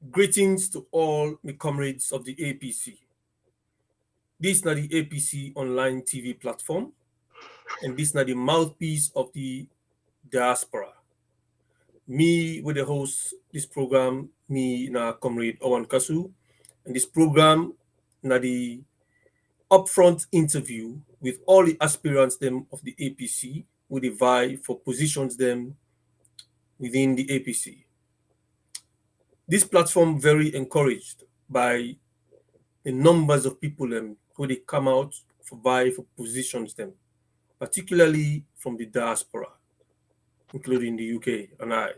Greetings to all my comrades of the APC. This is not the APC online TV platform, and this is not the mouthpiece of the diaspora. Me with the host this program, me na comrade OrWanKaSu, and this program na the upfront interview with all the aspirants them of the APC with the vie for positions them within the APC. This platform very encouraged by the numbers of people who they come out for vie for positions them, particularly from the diaspora, including the UK and I.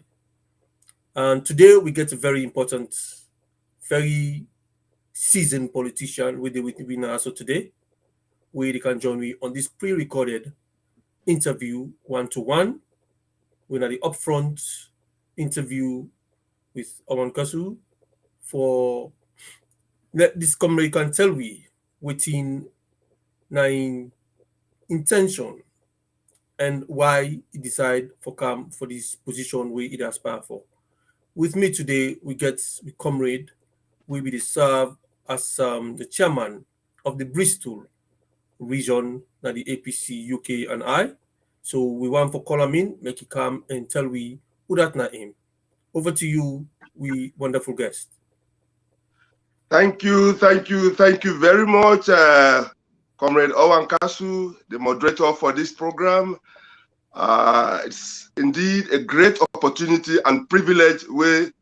And today we get a very important, very seasoned politician with me now. So today, where they can join me on this pre-recorded interview one-to-one. We're at the upfront interview with OrWanKaSu for let this comrade can tell we within nine intention and why he decide for come for this position where he aspire for. With me today, we get the comrade will be serve as the chairman of the Bristol region, na the APC UK and I. So we want for call him in, make it come and tell we who that na him. Over to you, we wonderful guest. Thank you very much, Comrade OrWanKaSu, the moderator for this program. It's indeed a great opportunity and privilege we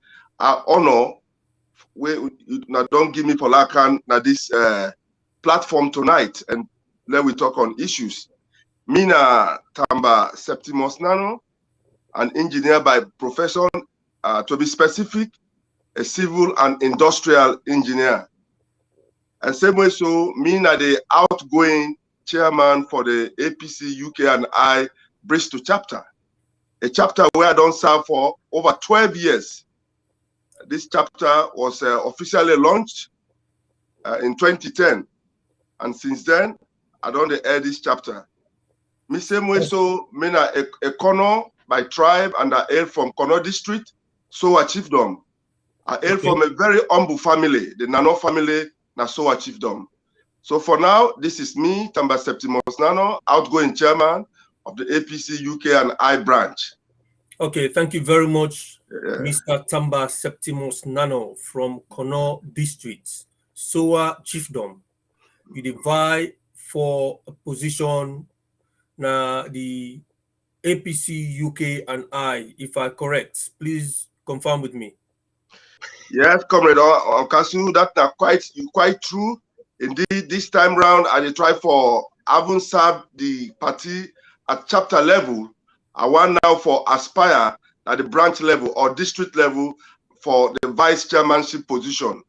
are honor. We now don't give me Polakan na this platform tonight, and let we talk on issues. Mina Tamba Septimus Nanoh, an engineer by profession, to be specific, a civil and industrial engineer. And same way, so Mina the outgoing chairman for the APC UK and I Bristol chapter, a chapter where I don't serve for over 12 years. This chapter was officially launched in 2010, and since then I don't air this chapter. Me same way, so Mina a Kono by tribe, and I hail from Kono district, so chiefdom. I hail from a very humble family, the Nanoh family, na so chiefdom. So for now, this is me, Tamba Septimus Nanoh, outgoing chairman of the APC UK and I branch. Okay, thank you very much, Mr. Tamba Septimus Nanoh from Kono district, Soa chiefdom. You divide for a position na the APC UK and I, if I correct, please confirm with me. Yes, Comrade OrWanKaSu, that's quite true. Indeed, this time round, I try for having served the party at chapter level. I want now for aspire at the branch level or district level for the vice chairmanship position.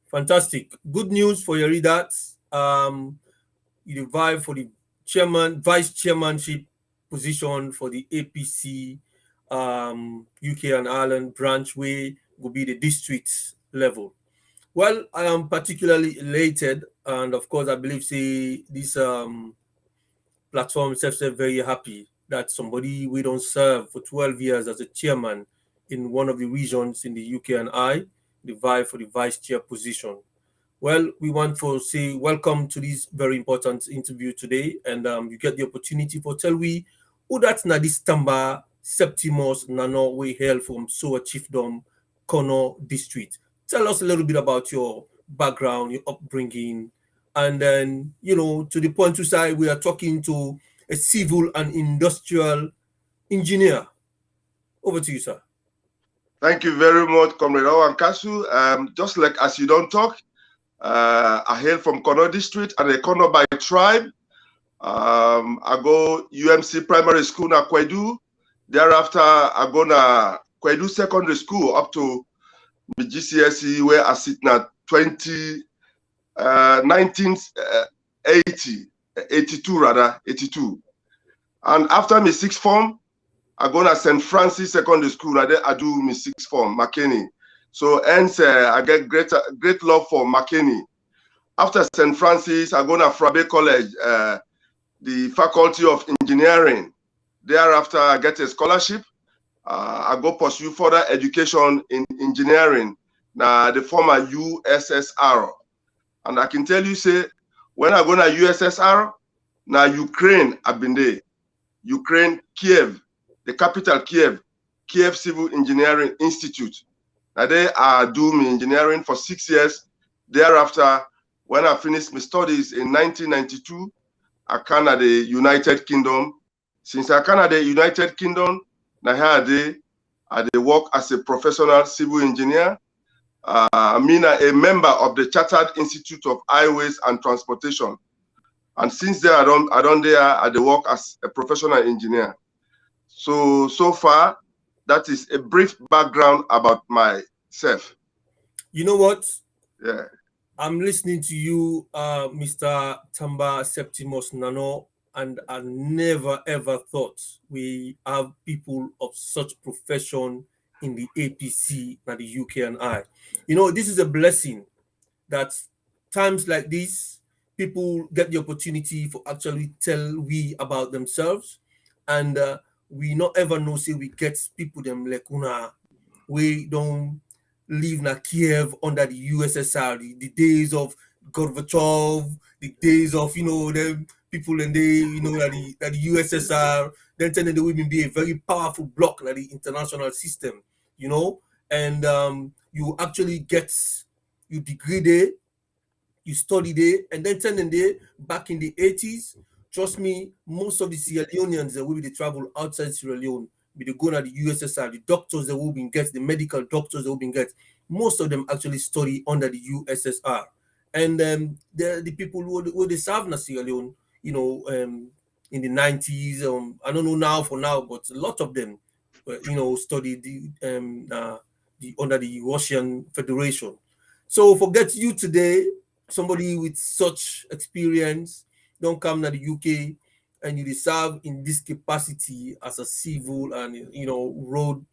Fantastic. Good news for your readers. You vie for the vice chairmanship position for the APC UK and Ireland branch, where will be the district level. Well, I am particularly elated, and of course, I believe this platform is very happy that somebody we don't serve for 12 years as a chairman in one of the regions in the UK and I, the vie for the vice chair position. Well, we want to say welcome to this very important interview today, and you get the opportunity for tell we who that's na this Tamba Septimus Nanoh we hail from Soa Chiefdom, Kono district. Tell us a little bit about your background, your upbringing, and then, to the point to say we are talking to a civil and industrial engineer. Over to you, sir. Thank you very much, Comrade OrWanKaSu. Just like as you don't talk, I hail from Kono district and a Kono by tribe. I go UMC primary school na Kwedu. Thereafter, I go na Kwedu secondary school up to the GCSE, where I sit now 82. And after my sixth form, I go to St. Francis Secondary School. I do my sixth form, McKinney. So hence I get great love for McKinney. After St. Francis, I go to Frabe College, the Faculty of Engineering. Thereafter, I get a scholarship. I go pursue further education in engineering na the former USSR. And I can tell you, say, when I go to USSR, now Ukraine I've been there. Ukraine, Kiev, the capital Kiev, Kiev Civil Engineering Institute. Now they are doing engineering for 6 years. Thereafter, when I finished my studies in 1992, I came to the United Kingdom. Since I came to the United Kingdom, now here I work as a professional civil engineer. I'm a member of the Chartered Institute of Highways and Transportation. And since then, I don't work as a professional engineer. So far, that is a brief background about myself. You know what? Yeah. I'm listening to you, Mr. Tamba Septimus Nanoh, and I never ever thought we have people of such profession in the APC and the UK and I. You know, this is a blessing that times like this, people get the opportunity for actually tell we about themselves, and we not ever know say we get people them like una we don't live na Kiev under the USSR, the days of Gorbachev, the days of them people and they that the USSR, then turning the women be a very powerful bloc like the international system, and you actually get you degree there, you study there, and then turning there back in the 80s. Trust me, most of the Sierra Leoneans that will be travel outside Sierra Leone, be they go to the USSR, the doctors that will be get, the medical doctors that will be get, most of them actually study under the USSR. And the people who they serve in Sierra Leone, in the 90s, I don't know now for now, but a lot of them, studied the under the Russian Federation. So forget you today, somebody with such experience, don't come to the UK and you serve in this capacity as a civil and road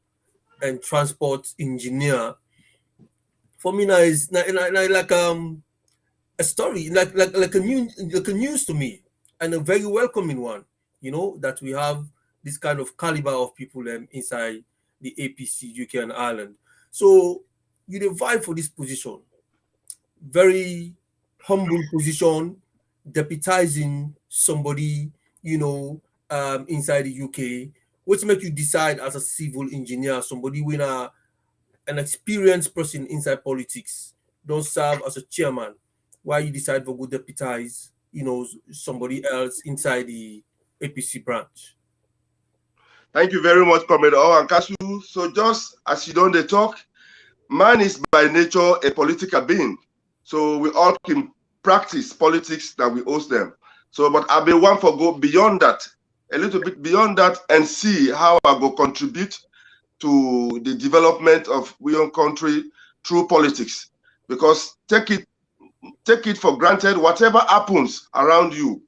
and transport engineer. For me now is like a story, like a news to me, and a very welcoming one. That we have this kind of caliber of people inside the APC UK and Ireland. So you divide for this position, very humble position, deputizing somebody, inside the UK, which make you decide as a civil engineer, somebody with an experienced person inside politics, don't serve as a chairman. Why you decide to go deputize, somebody else inside the APC branch? Thank you very much, Comrade OrWanKaSu. So just as you don't talk, man is by nature a political being. So we all can practice politics that we host them. So, but I be one for go beyond that, a little bit beyond that, and see how I go contribute to the development of we own country through politics. Because take it for granted, whatever happens around you,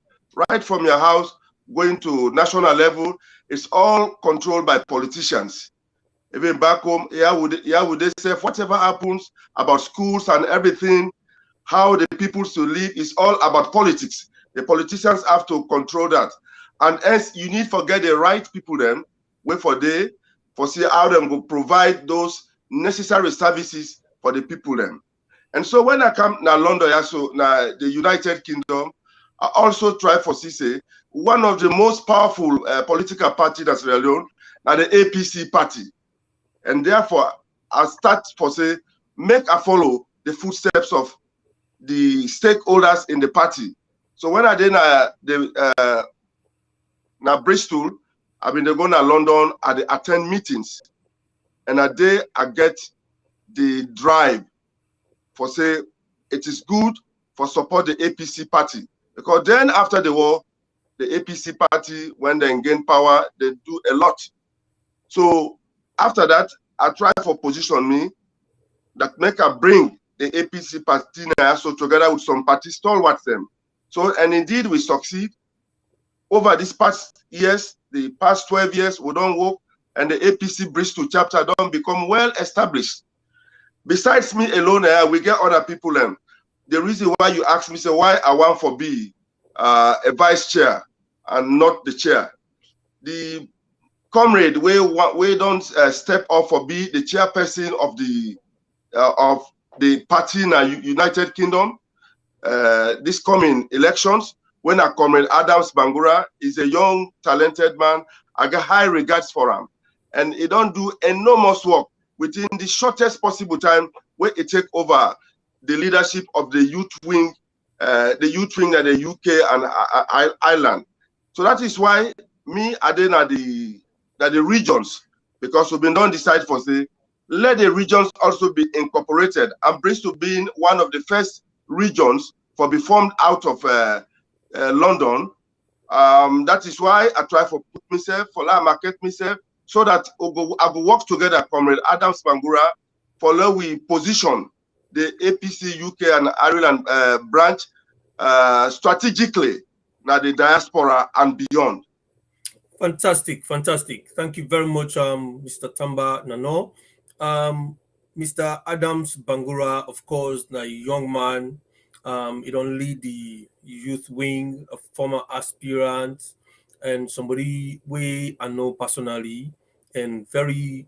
right from your house, going to national level, it's all controlled by politicians. Even back home, would they say whatever happens about schools and everything, how the people should live is all about politics. The politicians have to control that. And hence, you need to get the right people then, wait for see how them go provide those necessary services for the people then. And so when I come now London, so now the United Kingdom, I also try for say one of the most powerful political party that's Sierra Leone, now the APC party. And therefore, I start for say, make a follow the footsteps of the stakeholders in the party. So when I did now Bristol, I've been going to London, I attend meetings. And a day I get the drive for say, it is good for support the APC party. Because then after the war, the APC party, when they gain power, they do a lot. So after that, I try for position me that make a bring the APC party now, so together with some party stalwarts them. So, and indeed we succeed. Over these past years, the past 12 years, we don't work, and the APC Bristol chapter don't become well established. Besides me alone, we get other people. The reason why you ask me, say why I want for be a vice chair and not the chair. The comrade we don't step up for be the chairperson of the of the party in the United Kingdom, this coming elections, when our Comrade Adams Bangura is a young, talented man. I got high regards for him. And he don't do enormous work within the shortest possible time where he take over the leadership of the youth wing at the UK and Ireland. So that is why me, I did at the regions, because we've been done decide for say, let the regions also be incorporated, and Bristol being one of the first regions for be formed out of London. That is why I try for put myself, for market myself, so that I will work together, Comrade Adams Bangura, for let we position the APC UK and Ireland branch strategically now the diaspora and beyond. Fantastic, fantastic. Thank you very much, Mr. Tamba Nanoh. Mr. Adams Bangura, of course, a young man. He don't lead the youth wing, a former aspirant, and somebody we I know personally, and very,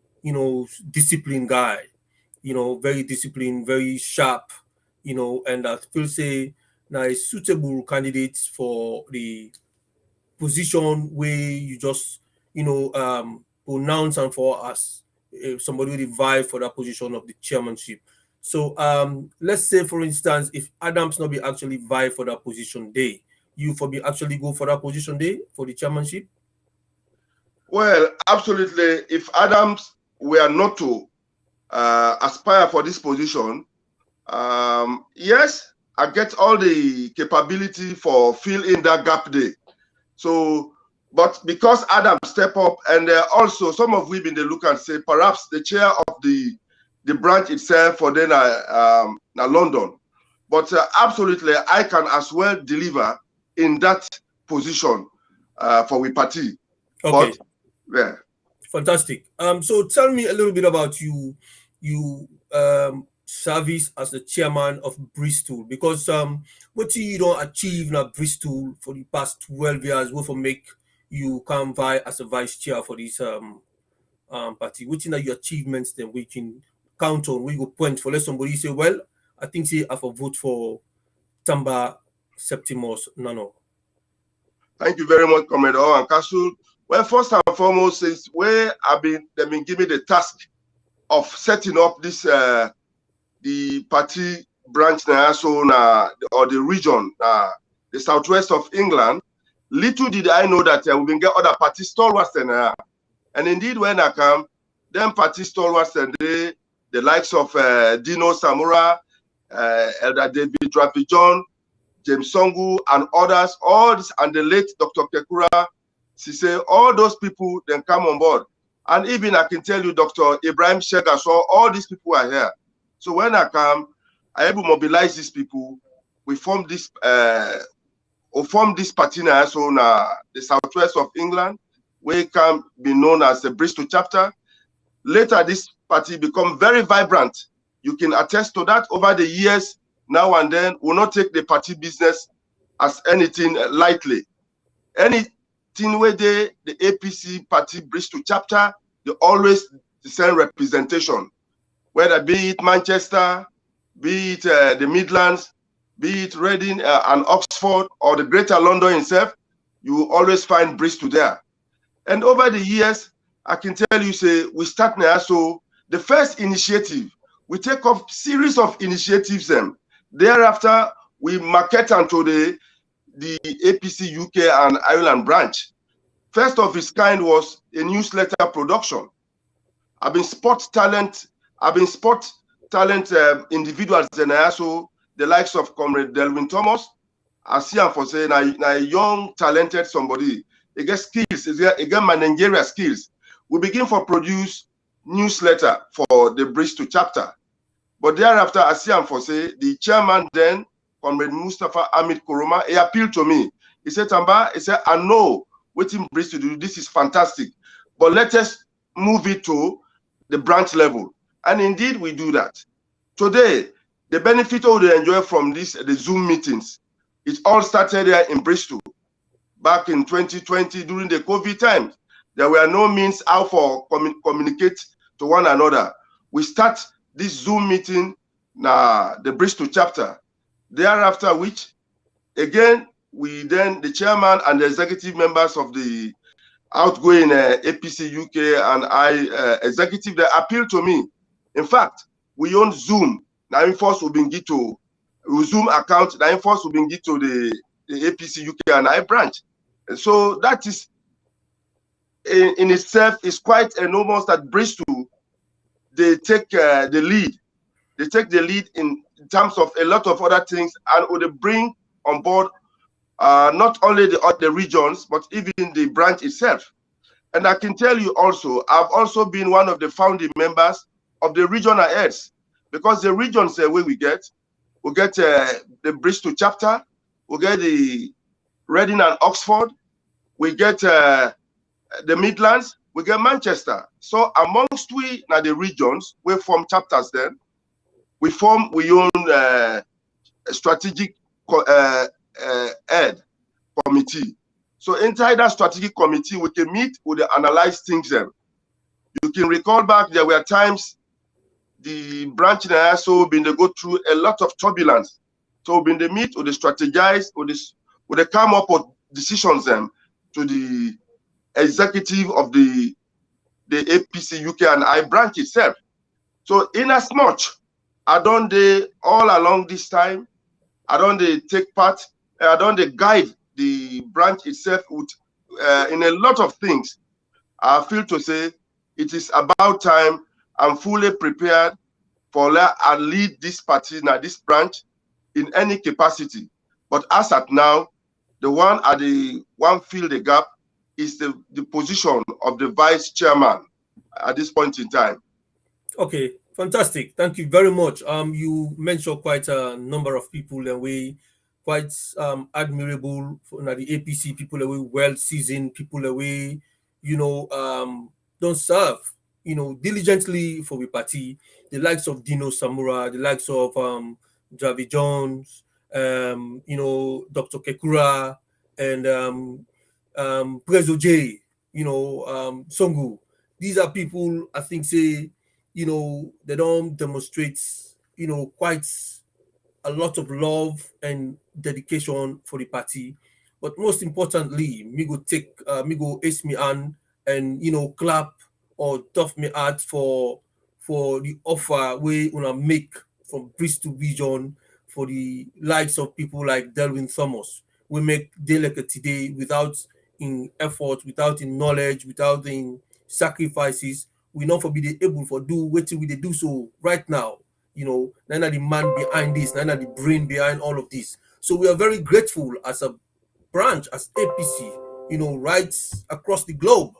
disciplined guy. Very disciplined, very sharp. And I feel say now a suitable candidate for the position where you just pronounce and for us somebody will vie for that position of the chairmanship. So let's say for instance if Adams not be actually vie for that position day, you for be actually go for that position day for the chairmanship? Well, absolutely. If Adams were not to aspire for this position, yes, I get all the capability for fill in that gap day. So, but because Adam step up, and also some of we been the look and say perhaps the chair of the branch itself for then London, but absolutely I can as well deliver in that position for we party. Okay. But, yeah. Fantastic. So tell me a little bit about you service as the chairman of Bristol, because what you don't achieve in Bristol for the past 12 years will for make you come by as a vice chair for this party. Which are your achievements then we can count on, we go point for let somebody say, well, I think say I have a vote for Tamba Septimus Nanoh. Thank you very much, Comrade OrWanKaSu. Well, first and foremost, since where they've been given the task of setting up this the party branch now, so or the region, the southwest of England. Little did I know that we will get other party stalwarts there. And indeed, when I come, them party stalwarts and the likes of Dino Samura, Elder David Drapi John, James Songu, and others, all this, and the late Dr. Kekura, Sise, all those people then come on board. And even I can tell you, Dr. Ibrahim Shega, so all these people are here. So when I come, I able to mobilize these people. We form this party now, so the southwest of England, we can be known as the Bristol chapter. Later, this party become very vibrant. You can attest to that over the years. Now and then, will not take the party business as anything lightly. Anything where the APC party Bristol chapter, they always the same representation. Whether be it Manchester, be it the Midlands, be it Reading and Oxford, or the Greater London itself, you will always find Bristol there. And over the years, I can tell you, say, we start now. So the first initiative, we take up series of initiatives. Thereafter, we market onto the APC UK and Ireland branch. First of its kind was a newsletter production. I've been sport talent individuals and also the likes of Comrade Delwyn Thomas. I see him for saying a young, talented somebody. He gets skills, he get managerial skills. We begin for produce newsletter for the Bristol chapter. But thereafter, I see him for say the chairman then, Comrade Mustafa Ahmed Koroma, he appealed to me. He said, Tamba, he said, I know what in Bristol do, this is fantastic, but let us move it to the branch level. And indeed, we do that. Today, the benefit we enjoy from the Zoom meetings, it all started here in Bristol. Back in 2020, during the COVID times, there were no means how for communicate to one another. We start this Zoom meeting now the Bristol chapter. Thereafter, which again the chairman and the executive members of the outgoing APC UK and I executive, they appealed to me. In fact, we own Zoom. Now, enforce will be to Zoom account. Now, enforce will be to the APC UK and I branch. And so that is in itself is quite enormous that Bristol they take the lead. They take the lead in terms of a lot of other things, and would bring on board not only the regions but even the branch itself. And I can tell you also, I've also been one of the founding members of the regional heads, because the regions where we get the Bristol chapter, we get the Reading and Oxford, we get the Midlands, we get Manchester. So amongst we now the regions, we form chapters. Then we own a strategic head committee. So inside that strategic committee, we can meet, we can analyze things. You can recall back, there were times the branch in ISO been they go through a lot of turbulence. So when they meet, or they strategize, or they come up with decisions to the executive of the APC UK and I branch itself. So in as much, I don't all along this time, I don't take part, I don't guide the branch itself with, in a lot of things. I feel to say it is about time I'm fully prepared for I lead this party now, this branch in any capacity. But as at now, the one fill the gap is the position of the vice chairman at this point in time. Okay, fantastic. Thank you very much. You mentioned quite a number of people and we quite admirable for the APC people that we well seasoned people that we don't serve diligently for the party. The likes of Dino Samura, the likes of Javi Jones, Dr. Kekura, and Prezo J, Songu. These are people I think say they don't demonstrate quite a lot of love and dedication for the party. But most importantly, me go ace me on and clap or tough me out for the offer we wanna make from Bristol region for the likes of people like Delwyn Thomas. We make day like today without in effort, without in knowledge, without in sacrifices. We not for be able for do what we they do so right now. None of the man behind this, none of the brain behind all of this. So we are very grateful as a branch, as APC, right across the globe,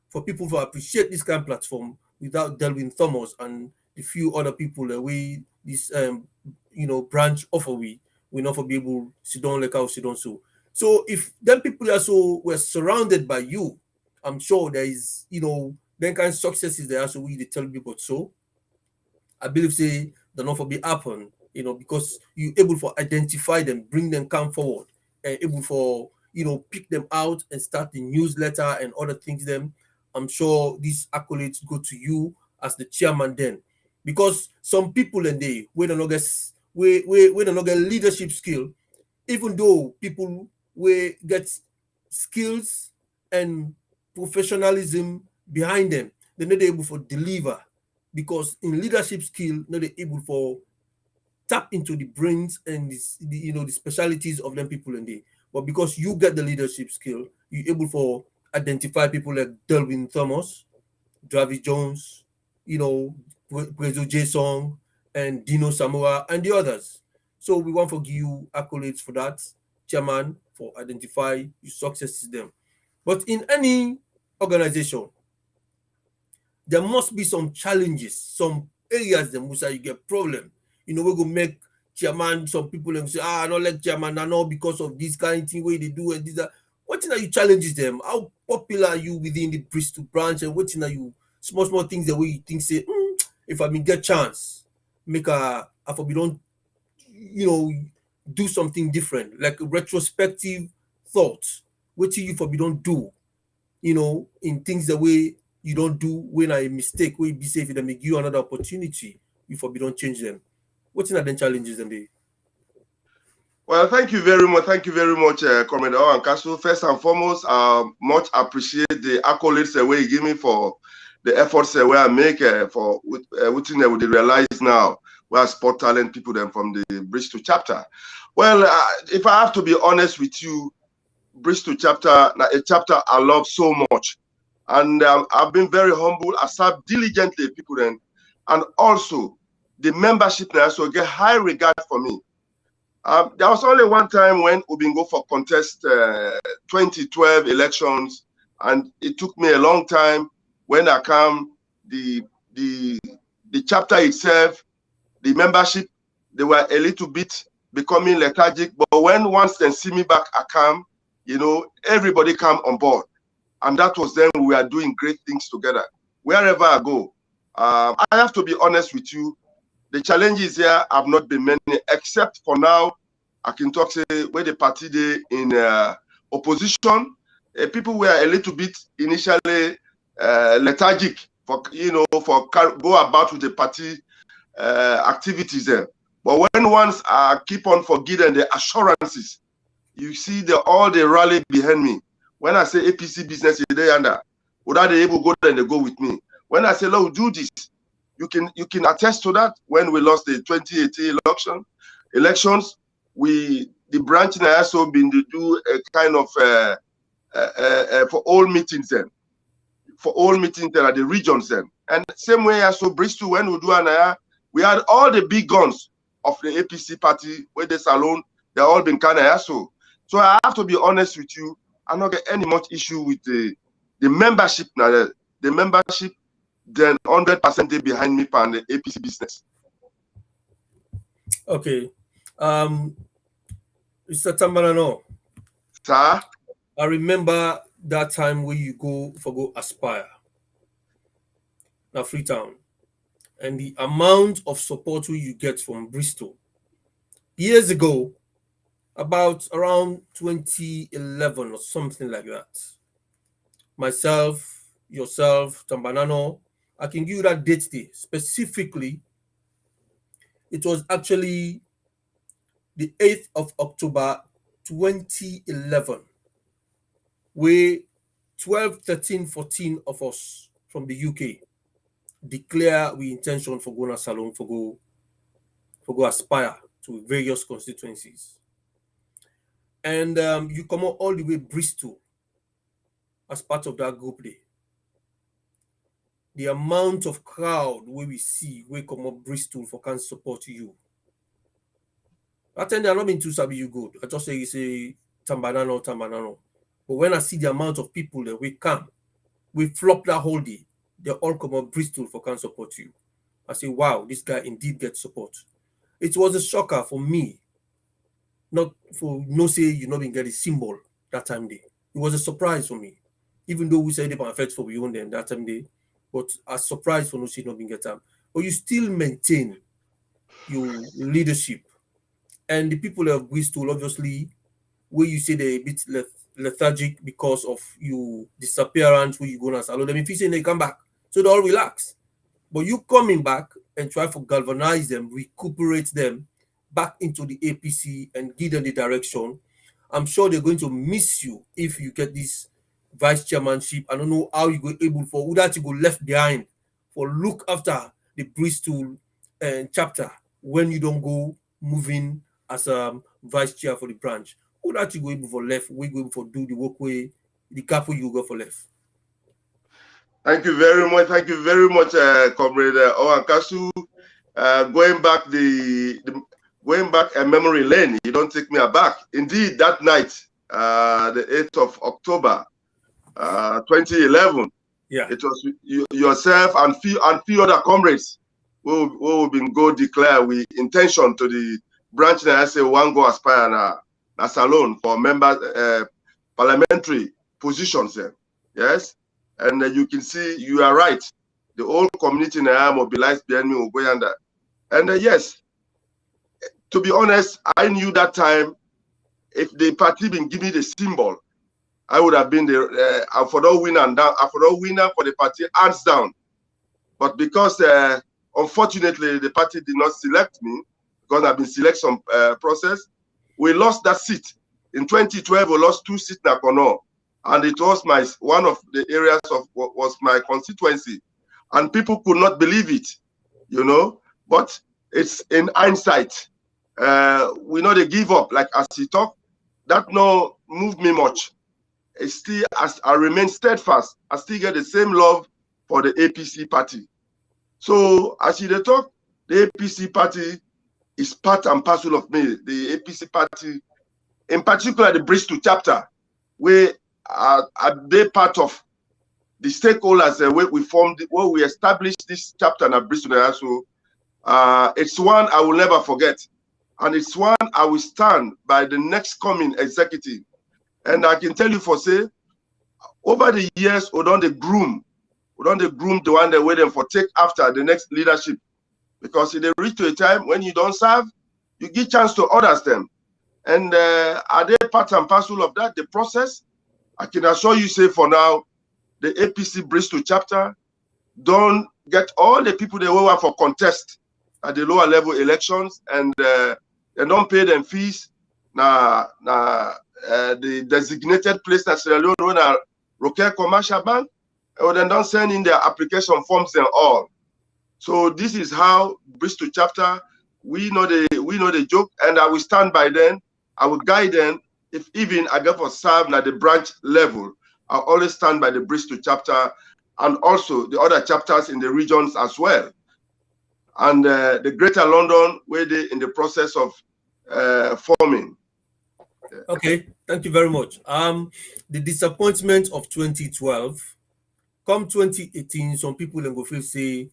for people to appreciate this kind of platform without Delwyn Thomas and the few other people that we this branch offer we not for be able sit down like how sit down so. So if them people are so were surrounded by you, I'm sure there is then kind of successes there so we they tell people so. I believe say the not for be happen, because you able for identify them, bring them come forward, and able for pick them out and start the newsletter and other things. Them, I'm sure these accolades go to you as the chairman then, because some people and they we don't get we don't get leadership skill, even though people we get skills and professionalism behind them, they're not able for deliver because in leadership skill, not able for tap into the brains and the specialities of them people in there. But because you get the leadership skill, you're able for identify people like Delwyn Thomas, Dravi Jones, Prezo J Song, and Dino Samura and the others. So we want to give you accolades for that, chairman, for identify your successes them. But in any organization, there must be some challenges, some areas that Musa you get problem. We go make chairman, some people and say, I don't like chairman Nanoh because of this kind of thing where they do and this that. What are you challenges them? How popular are you within the Bristol branch and what are you small things that way you think say, if I get chance, make a for we don't do something different, like a retrospective thoughts. What you for we don't do, in things the way you don't do when I mistake, where you be safe and make you another opportunity you for don't change them. What's in the challenges them they? Well, thank you very much. Thank you very much, Comrade OrWanKaSu. First and foremost, much appreciate the accolades where you give me for the efforts where I make for with they realize now where sport talent people them from the Bristol chapter. Well, if I have to be honest with you, Bristol chapter, a chapter I love so much, and I've been very humble. I serve diligently people then, and also the membership now so get high regard for me. There was only one time when we been go for contest 2012 elections, and it took me a long time when I come the chapter itself, the membership, they were a little bit becoming lethargic. But when once they see me back, I come, you know, everybody come on board, and that was then we are doing great things together. Wherever I go, I have to be honest with you. The challenges here have not been many, except for now. I can talk say where the party they in opposition, people were a little bit initially lethargic for for go about with the party activities there. But when once I keep on forgetting the assurances, you see all the rally behind me. When I say APC business is there under, without they able to go there and they go with me. When I say, "Look, do this," you can attest to that. When we lost the 2018 elections, the branch in also been to do a kind of for all meetings then, at the regions then, and same way also Bristol when we do we had all the big guns of the APC party where they salon, they all been kind of so. So I have to be honest with you, I not get any much issue with the membership now. The membership then 100% they behind me on the APC business. Okay. Mr. Tamba Nanoh. Sir? I remember that time where you go Aspire. Now Freetown. And the amount of support you get from Bristol. Years ago, about around 2011 or something like that. Myself, yourself, Tamba Nanoh, I can give you that date day. Specifically, it was actually the 8th of October 2011, where 12, 13, 14 of us from the UK declare we intention for going to Salon for go aspire to various constituencies. And you come out all the way Bristol as part of that group day. The amount of crowd where we see, we come up Bristol for can support you. That time they are not been too sabi you good. I just say Tamba Nanoh. But when I see the amount of people that we come, we flop that whole day. They all come up Bristol for can support you. I say, wow, this guy indeed gets support. It was a shocker for me. Not for no say you not been get a symbol that time day. It was a surprise for me. Even though we said it effect for we own them that time day, but a surprise for no say not been get time. But you still maintain your leadership. And the people of Bristol, obviously, where you say they're a bit lethargic because of your disappearance, where you go and allow them. If you say they come back, so they all relax. But you coming back and try to galvanize them, recuperate them back into the APC and give them the direction. I'm sure they're going to miss you if you get this vice chairmanship. I don't know how you go able for that you go left behind for look after the Bristol chapter when you don't go moving as a vice chair for the branch. Who that you go able for left, we go able for do the work way, the gap you go for left. Thank you very much. Thank you very much, Comrade OrWanKaSu. Going back a memory lane, you don't take me aback. Indeed, that night, the 8th of October, 2011, yeah, it was yourself and few other comrades who will been go declare we intention to the branch that I say one go aspire na Salon for members parliamentary positions there. Yes. And you can see you are right. The whole community now mobilized behind me will go under. And yes, to be honest, I knew that time if the party been giving the symbol, I would have been the for the winner and down. For the winner for the party hands down. But because unfortunately, the party did not select me because I've been select some process. We lost that seat. In 2012, we lost 2 seats in Akono, and it was one of the areas of was my constituency, and people could not believe it, you know. But it's in hindsight. We know they give up. Like as he talked, that no moved me much. It's still, as I remain steadfast, I still get the same love for the APC party. So as you talk, the APC party is part and parcel of me. The APC party, in particular the Bristol chapter, where are they part of the stakeholders where we formed, where we established this chapter in Bristol. So it's one I will never forget. And it's one I will stand by the next coming executive. And I can tell you for say, over the years, we don't groom the one they're waiting for take after the next leadership. Because if they reach to a time when you don't serve, you give chance to others them. And are they part and parcel of that, the process? I can assure you, say for now, the APC Bristol chapter don't get all the people they want for contest at the lower level elections, and they don't pay them fees. The designated place that Sierra Leone run a Roker Commercial Bank, or they don't send in their application forms and all. So this is how Bristol chapter, we know the joke, and I will stand by them. I will guide them. If even I get for serve at the branch level, I always stand by the Bristol chapter and also the other chapters in the regions as well. And the Greater London, where they in the process of forming. Okay, thank you very much. The disappointment of 2012, come 2018, some people then go feel say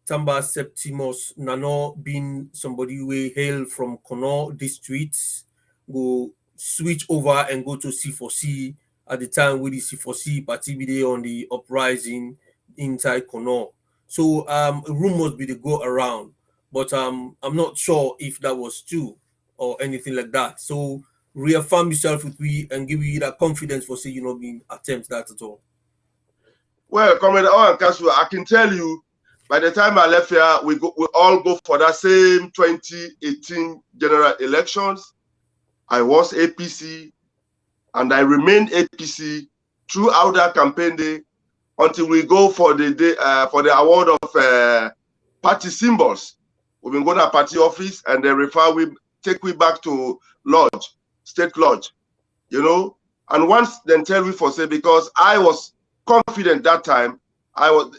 Tamba Septimus Nanoh being somebody who hail from Kono districts, go switch over and go to C4C at the time with the C4C party be there on the uprising inside Kono. So rumors be the go around, but I'm not sure if that was true or anything like that. So reaffirm yourself with me and give you that confidence for say you not being attempt that at all. Well, Comrade OrWanKaSu, I can tell you, by the time I left here, we all go for that same 2018 general elections. I was APC, and I remained APC throughout that campaign day until we go for the day, for the award of party symbols. We've been going to party office, and they take we back to lodge, state lodge, you know. And once then tell we for say, because I was confident that time, I was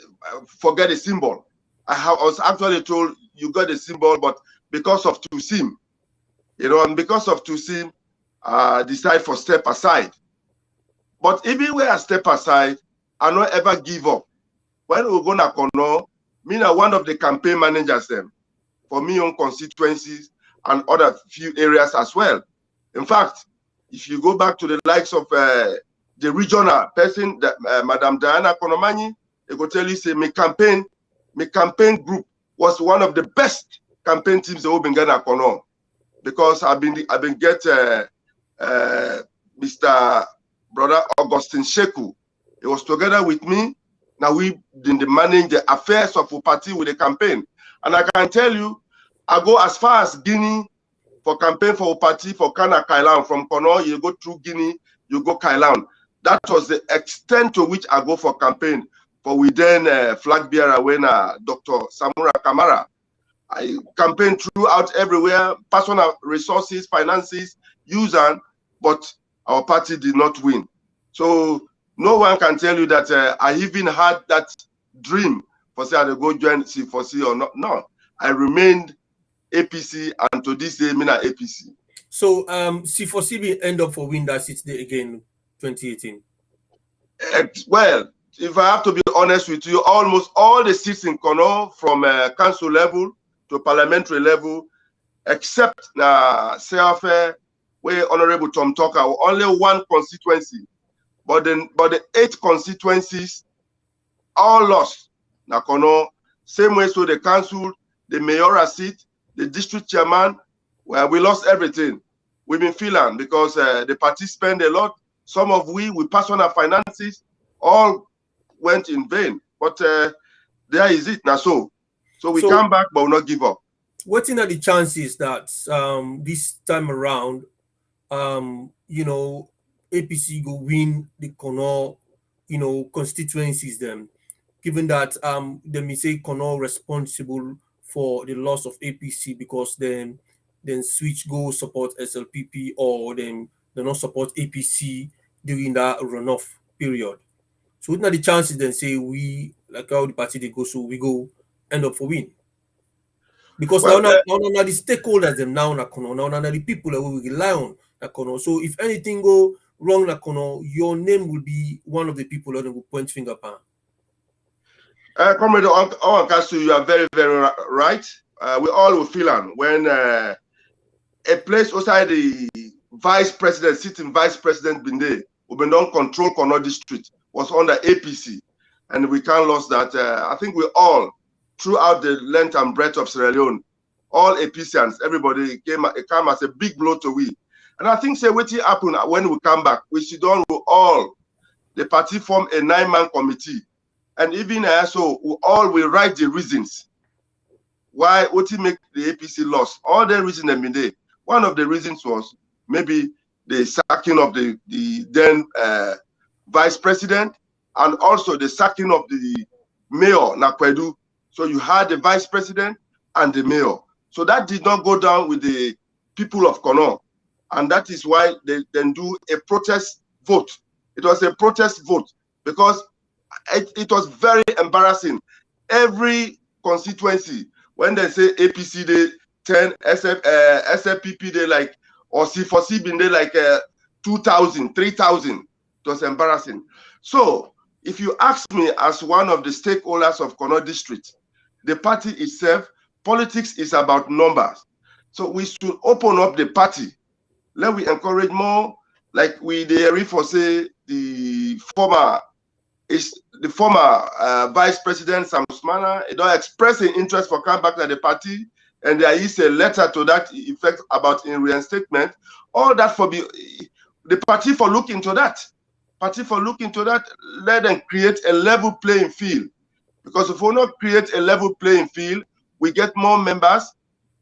forget the symbol. I was actually told you got the symbol, but because of Tusim, you know, and because of Tusim, decide for step aside. But even when I step aside, I don't ever give up. When we go to Kono, me na one of the campaign managers them for me own constituencies and other few areas as well. In fact, if you go back to the likes of the regional person, Madam Diana Konomani, they go tell you say my campaign group was one of the best campaign teams that we've been getting at Kono, because I've been get Mr. Brother Augustine Sheku. He was together with me. Now we didn't manage the affairs of the party with the campaign, and I can tell you, I go as far as Guinea for campaign for a party for Kana Kailan. From Kono, you go through Guinea, you go Kailan. That was the extent to which I go for campaign. For we then flag bearer when Dr. Samura Kamara. I campaigned throughout everywhere, personal resources, finances, used, but our party did not win. So no one can tell you that I even had that dream for say I go join C4C or not. No, I remained APC, and to this day, I'm APC. So C4C will end up for win that seat there again, 2018. Well, if I have to be honest with you, almost all the seats in Kono, from council level to parliamentary level, except Seafe, where Honorable Tom Tucker, only one constituency, but the 8 constituencies all lost. Now Kono, same way, so the council, the mayoral seat, the district chairman, well, we lost everything. We've been feeling because the party spend a lot. Some of we personal finances all went in vain. But there is it now. So So we come back, but we'll not give up. What are the chances that this time around, APC go win the Kono, constituencies then, given that they may say Kono responsible for the loss of APC because then switch go support SLPP or then they not support APC during that runoff period. So what are the chances then say we like how the party they go so we go end up for win? Because Well, now the stakeholders them now na Kono, now the people that we rely on na Kono. So if anything go wrong na Kono, your name will be one of the people that will point finger upon. Comrade OrWanKaSu, you are very, very right. We all will feel on when a place outside the vice president, sitting vice president Binde, who been don't control Kono district, was under APC. And we can't lose that. I think we all, throughout the length and breadth of Sierra Leone, all APCians, everybody came as a big blow to we. And I think say what happen when we come back, we should all, the party form a 9-man committee. And even so, we all will write the reasons why what make the APC lost. All the reasons have been there. One of the reasons was maybe the sacking of the then vice president, and also the sacking of the mayor Nakwedu. So you had the vice president and the mayor. So that did not go down with the people of Kono, and that is why they then do a protest vote. It was a protest vote because it was very embarrassing. Every constituency, when they say APC they 10, SFPP they like, or C4C been they like 2,000, 3,000. It was embarrassing. So if you ask me as one of the stakeholders of Kono district, the party itself, politics is about numbers. So we should open up the party. Let we encourage more, like we the for say the former vice president Sam Usmana, he don't express an interest for come back to the party, and there is a letter to that effect about in reinstatement. All that for the party for look into that. Let them create a level playing field. Because if we not create a level playing field, we get more members,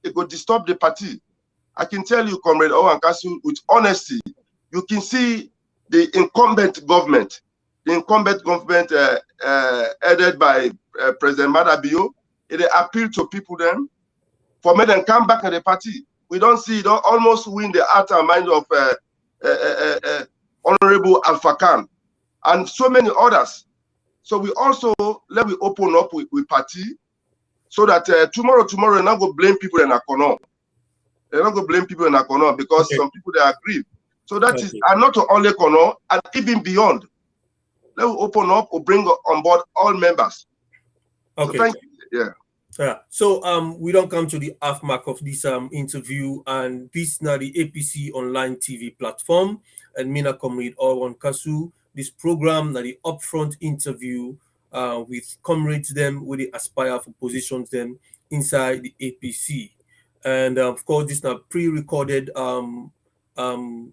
it could disturb the party. I can tell you, Comrade OrWanKaSu, with honesty, you can see the incumbent government headed by President Madabio, it appeal to people then for me them come back to the party. We don't see it almost win the heart and mind of Honorable Alpha Khan and so many others. So we also let me open up with party so that tomorrow they're not going to blame people in Akono. They're not going to blame people in Akono because some people they agree. So that is and not only Kono and even beyond. Let me open up or bring on board all members. Okay. So thank you. Yeah. So we don't come to the half mark of this interview, and this now the APC online TV platform and Mina Comrade OrWanKaSu. This program now the upfront interview with comrades them with the aspire for positions them inside the APC, and of course this now pre-recorded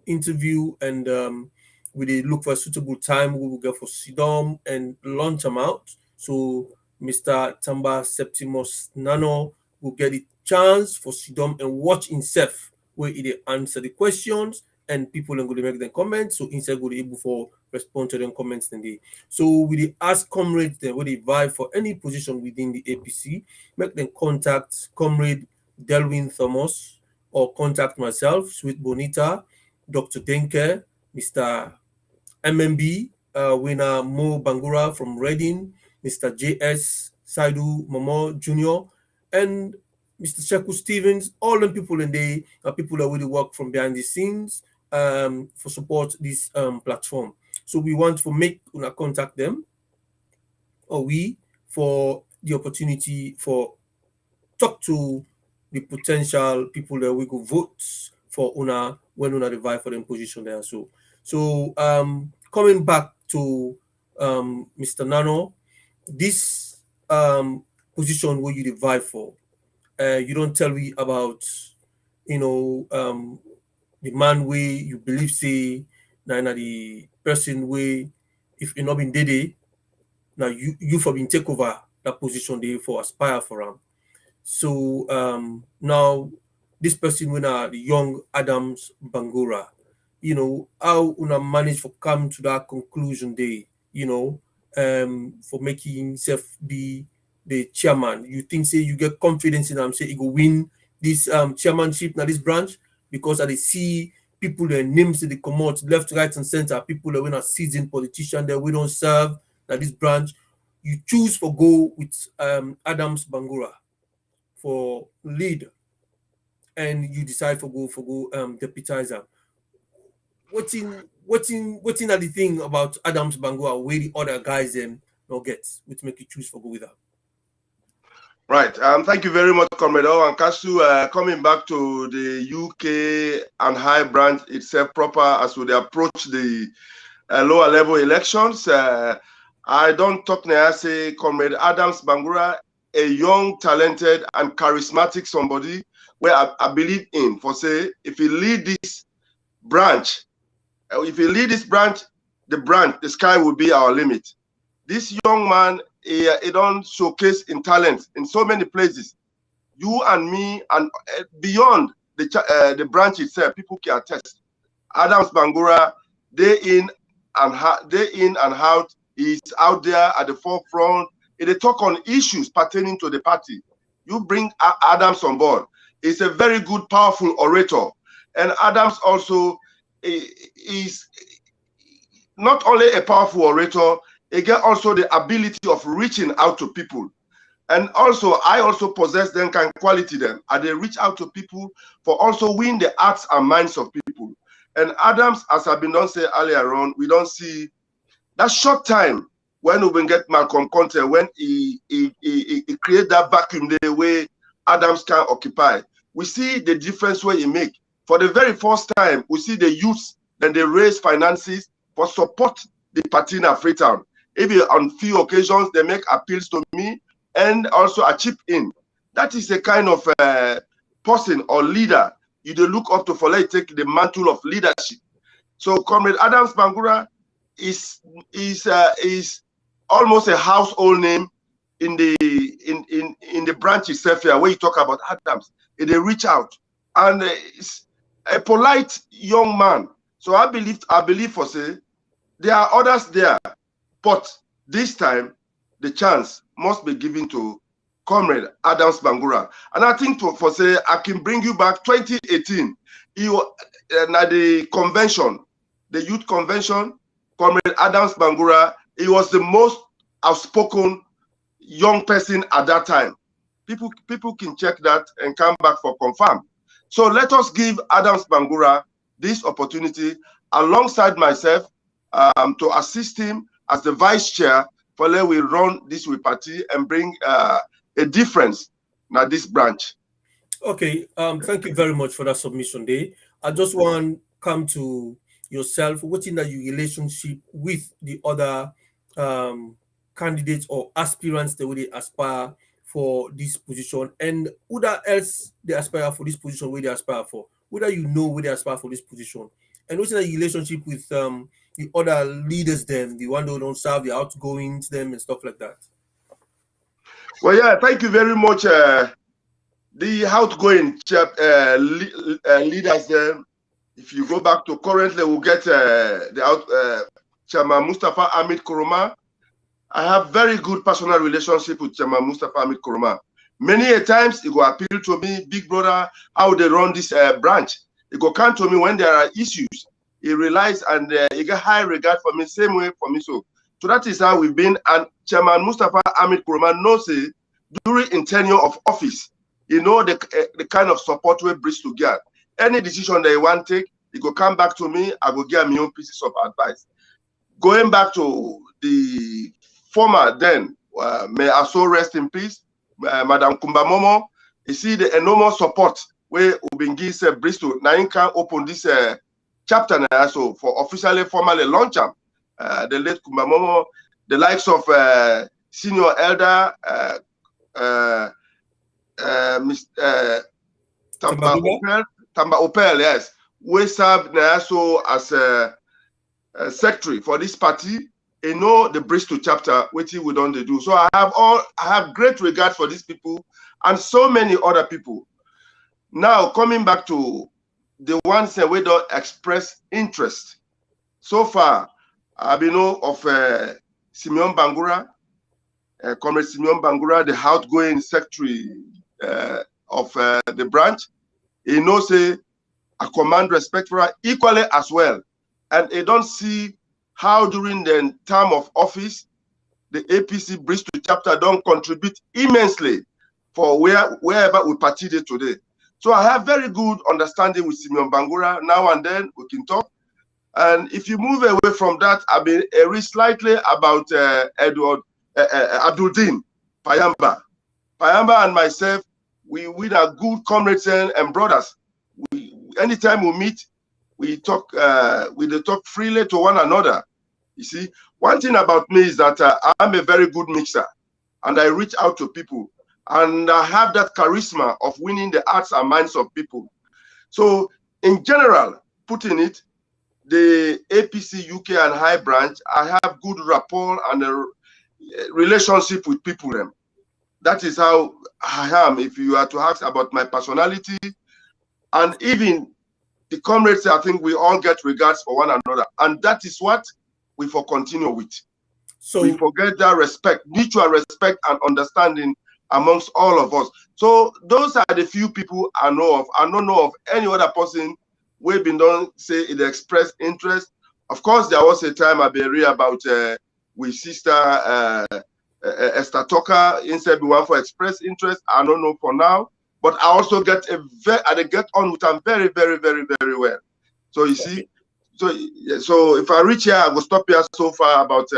interview, and we did look for a suitable time we will go for Sidom and launch them out. So Mr. Tamba Septimus Nanoh will get the chance for Sidom and watch himself where he answer the questions and people are going to make them comments. So instead will be able for respond to them comments then they. So we ask comrades then where they vie for any position within the APC, make them contact Comrade Delwin Thomas or contact myself, Sweet Bonita, Dr. Denke, Mr. MMB, winner Mo Bangura from Reading, Mr. JS Saidu Momo Jr., and Mr. Sheku Stevens. All the people in there are people that really work from behind the scenes for support this platform. So we want to make una contact them, or we for the opportunity for talk to the potential people that we go vote for una when una divide for them position there. So coming back to Mr. Nanoh, this position where you divide for, you don't tell me about the man way you believe say now the person way if you not been dead now you for been take over that position there for aspire for him. So now this person when the young Adams Bangura, how una manage for come to that conclusion day, for making himself be the chairman. You think say you get confidence in him, say he go win this chairmanship now this branch because I see people their names they come out left, right, and center, people that when a seasoned politician that we don't serve that this branch. You choose for go with Adams Bangura for lead and you decide for go deputize am. Wetin are the thing about Adams Bangura where the other guys them no get which make you choose for go with them? Right. Thank you very much, Comrade OrWanKaSu. Coming back to the UK and High branch itself proper as we approach the lower level elections. I don't talk now, say Comrade Adams Bangura, a young, talented, and charismatic somebody where I believe in. For say, if he lead this branch, the sky will be our limit. This young man, he don't showcase in talent in so many places. You and me and beyond the branch itself, people can attest. Adams Bangura, day in and out, he's out there at the forefront. They talk on issues pertaining to the party. You bring Adams on board. He's a very good, powerful orator. And Adams also is not only a powerful orator, he get also the ability of reaching out to people. And also, I also possess them kind of quality them. And they reach out to people for also win the hearts and minds of people. And Adams, as I've been done say earlier on, we don't see that short time when we get Malcolm Conte, when he create that vacuum the way Adams can occupy. We see the difference where he make. For the very first time, we see the youths and they raise finances for support the party in Freetown. Even on few occasions, they make appeals to me and also a chip in. That is a kind of person or leader you do look up to for let take the mantle of leadership. So Comrade Adams Bangura is almost a household name in the branch itself here where you talk about Adams. They reach out and it's a polite young man. So I believe for say there are others there, but this time the chance must be given to Comrade Adams Bangura. And I think for say I can bring you back 2018. At the convention, the youth convention, Comrade Adams Bangura, he was the most outspoken young person at that time. People can check that and come back for confirm. So let us give Adams Bangura this opportunity alongside myself to assist him as the vice chair for let we run this with party and bring a difference now this branch. Okay, thank you very much for that submission day. I just want to come to yourself, what's in your relationship with the other candidates or aspirants that they aspire for this position, and who that else they aspire for this position where they aspire for, whether you know where they aspire for this position, and what's in your relationship with the other leaders, them, the one who don't serve, the outgoing them and stuff like that. Well, yeah, thank you very much. The outgoing leaders there, if you go back to currently, we'll get Chairman Mustafa Ahmed Kuruma. I have very good personal relationship with Chairman Mustafa Ahmed Kuruma. Many a times, he go appeal to me, big brother, how they run this branch. He go come to me when there are issues. He realize and he get high regard for me, same way for me. So that is how we've been. And Chairman Mustafa Ahmed Kuruma knows during in tenure of office, you know the kind of support we bring to get. Any decision that you want to take, you go come back to me, I will give me own pieces of advice. Going back to the former then, may I so rest in peace, Madam Kumbamomo, you see the enormous support where Ubingis Bristol, now you can open this chapter now, so for officially, formally launch them. The late Kumbamomo, the likes of senior elder, Tamba Opel, yes, we serve also as a secretary for this party. You know the Bristol chapter, which we don't do. So I have great regard for these people, and so many other people. Now, coming back to the ones that we don't express interest. So far, I've been know of Simeon Bangura, Comrade Simeon Bangura, the outgoing secretary of the branch. He knows I command respect for her equally as well. And I don't see how during the term of office, the APC Bristol chapter don't contribute immensely for wherever we participated today. So I have very good understanding with Simeon Bangura. Now and then we can talk. And if you move away from that, I mean, read slightly about Abdul-Din Payamba. Payamba and myself, we are good comrades and brothers. Anytime we meet, we talk freely to one another. You see, one thing about me is that I'm a very good mixer, and I reach out to people, and I have that charisma of winning the hearts and minds of people. So, in general, putting it, the APC UK and High Branch, I have good rapport and a relationship with people. That is how I am. If you are to ask about my personality, and even the comrades, I think we all get regards for one another, and that is what we for continue with. So we forget that respect, mutual respect and understanding amongst all of us. So those are the few people I know of. I don't know of any other person we've been done say it expressed interest. Of course, there was a time I been read about with sister Esther Tucker instead one for express interest. I don't know for now, but I also get I get on with them very, very, very, very well. So you see, so if I reach here, I will stop here so far about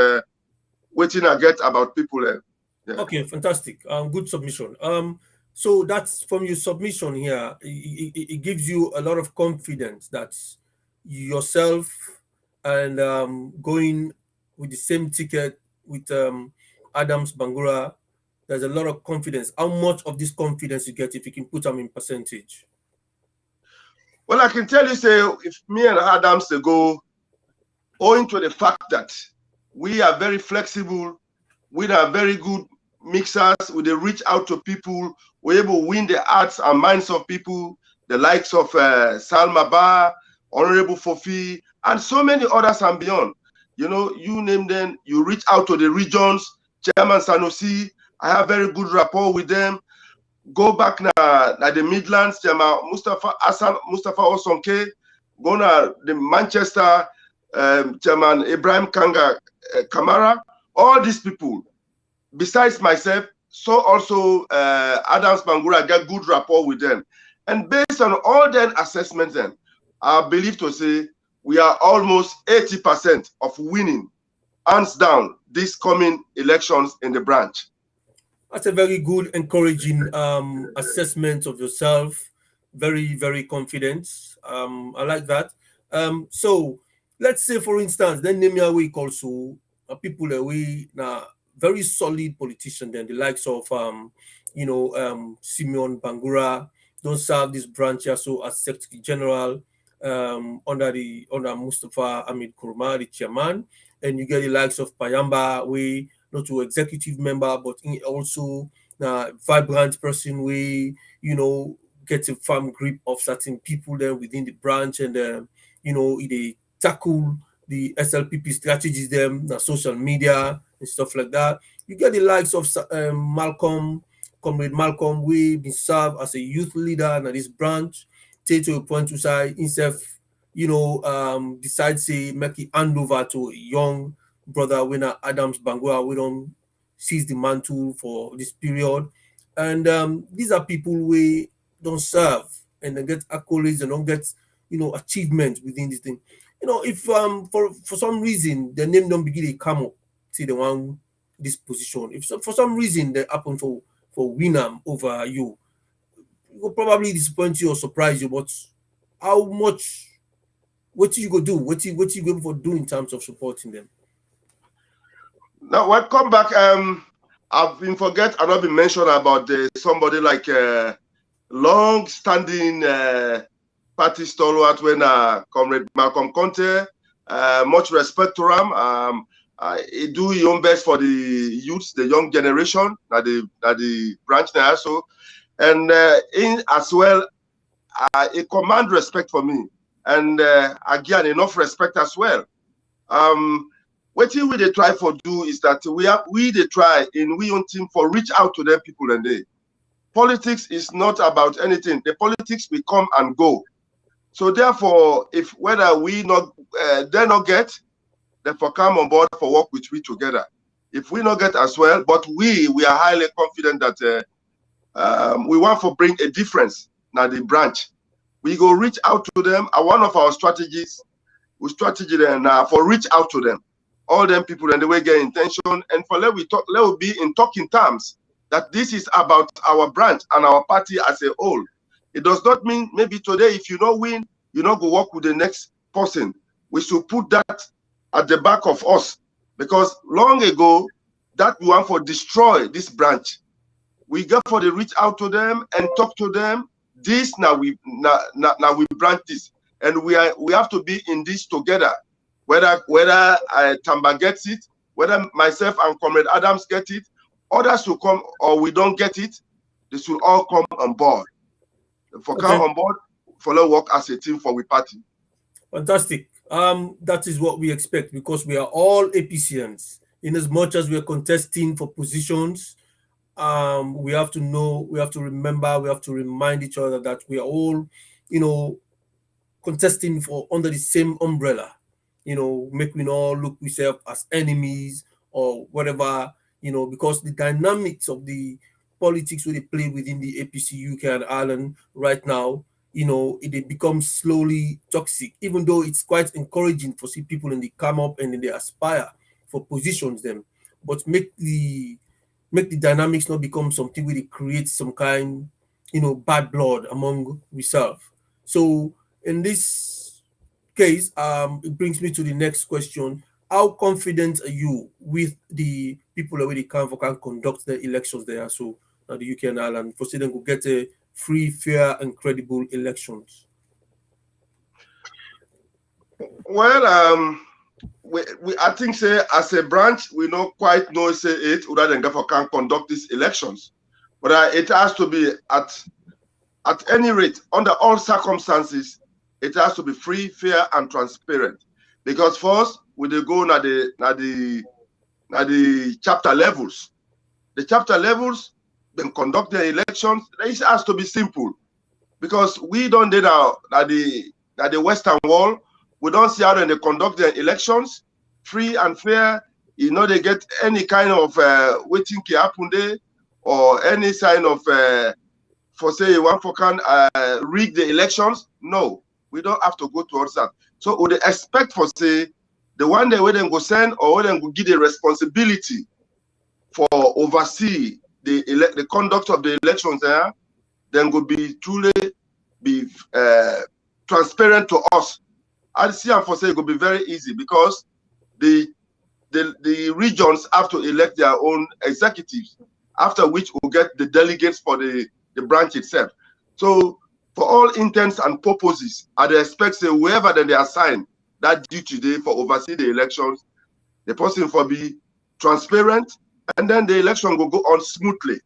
waiting I get about people. Yeah. Okay, fantastic. Good submission. So that's from your submission here. It gives you a lot of confidence that yourself and going with the same ticket with Adams Bangura, there's a lot of confidence. How much of this confidence you get if you can put them in percentage? Well, I can tell you, say, if me and Adams go, owing to the fact that we are very flexible, we are very good mixers, we reach out to people, we're able to win the hearts and minds of people, the likes of Salma Ba, Honorable Fofi, and so many others and beyond. You know, you name them, you reach out to the regions, Chairman Sanusi, I have very good rapport with them. Go back na the Midlands, Chairman Mustafa Osonke, go na the Manchester, Chairman Ibrahim Kanga Kamara, all these people, besides myself, so also Adams Bangura get good rapport with them. And based on all their assessments then, I believe to say we are almost 80% of winning, hands down, these coming elections in the branch. That's a very good, encouraging assessment of yourself. Very, very confident. I like that. So let's say, for instance, then name your week also people away now very solid politician. Then the likes of Simeon Bangura don't serve this branch also as Secretary General under Mustafa Ahmed Kurma, the chairman, and you get the likes of Payamba, we not to executive member, but also vibrant person, we get a firm grip of certain people there within the branch, and they tackle the SLPP strategies, them, social media and stuff like that. You get the likes of Comrade Malcolm, we been served as a youth leader in this branch, take to a point to say himself, decide say make it hand over to a young brother winner Adams Bangura. We don't seize the mantle for this period. And these are people we don't serve and they get accolades and don't get achievements within this thing. If for some reason the name don't begin to come up, see the one this position. If for some reason they happen for winner over you, it will probably disappoint you or surprise you. But how much? What you go do? What you go for do in terms of supporting them? Now, when come back, I've been forget. I've not been mentioned about somebody like long-standing party stalwart when Comrade Malcolm Conte. Much respect to him. he do his own best for the youths, the young generation, that the branch now so, and in as well, he command respect for me, and again enough respect as well. What we they try for do is that we they try in we own team for reach out to them people, and they politics is not about anything. The politics will come and go. So therefore, if whether we not they not get, therefore come on board for work with we together. If we not get as well, but we are highly confident that we want to bring a difference now the branch. We go reach out to them. One of our strategies, we strategy them now for reach out to them, all them people, and the way get intention, and for let we be in talking terms that this is about our branch and our party as a whole. It does not mean maybe today if you don't win, you not go work with the next person. We should put that at the back of us, because long ago that we want for destroy this branch. We got for the reach out to them and talk to them. This now we branch this, and we have to be in this together. Whether Tamba gets it, whether myself and Comrade Adams get it, others will come or we don't get it. They should all come on board. For come on board, follow work as a team for we party. Fantastic. That is what we expect, because we are all APCNs. In as much as we are contesting for positions, we have to know, we have to remember, we have to remind each other that we are all, contesting for under the same umbrella. Make we not look ourselves as enemies or whatever. Because the dynamics of the politics where they play within the APC UK and Ireland right now, it becomes slowly toxic, even though it's quite encouraging for see people and they come up and then they aspire for positions them, but make the dynamics not become something where they create some kind, bad blood among ourselves. So in this case, it brings me to the next question. How confident are you with the people that already can conduct the elections there? So the UK and Ireland, for say them will get a free, fair, and credible elections? Well, I think say as a branch we don't quite know say it rather than therefore can conduct these elections, but it has to be at any rate under all circumstances. It has to be free, fair, and transparent. Because first we they go na the chapter levels. The chapter levels then conduct the elections. It has to be simple, because we don't do now at the Western Wall. We don't see how they conduct their elections free and fair. They get any kind of waiting can happen there, or any sign of for say one for can rig the elections. No, we don't have to go towards that. So would they expect for say the one day where they go send or where they go give the responsibility for oversee the conduct of the elections there, then go be truly be transparent to us. I see and for say it will be very easy, because the regions have to elect their own executives, after which we'll get the delegates for the branch itself. So for all intents and purposes, I'd expect say whoever then they assign that duty today for oversee the elections, the person for be transparent, and then the election will go on smoothly.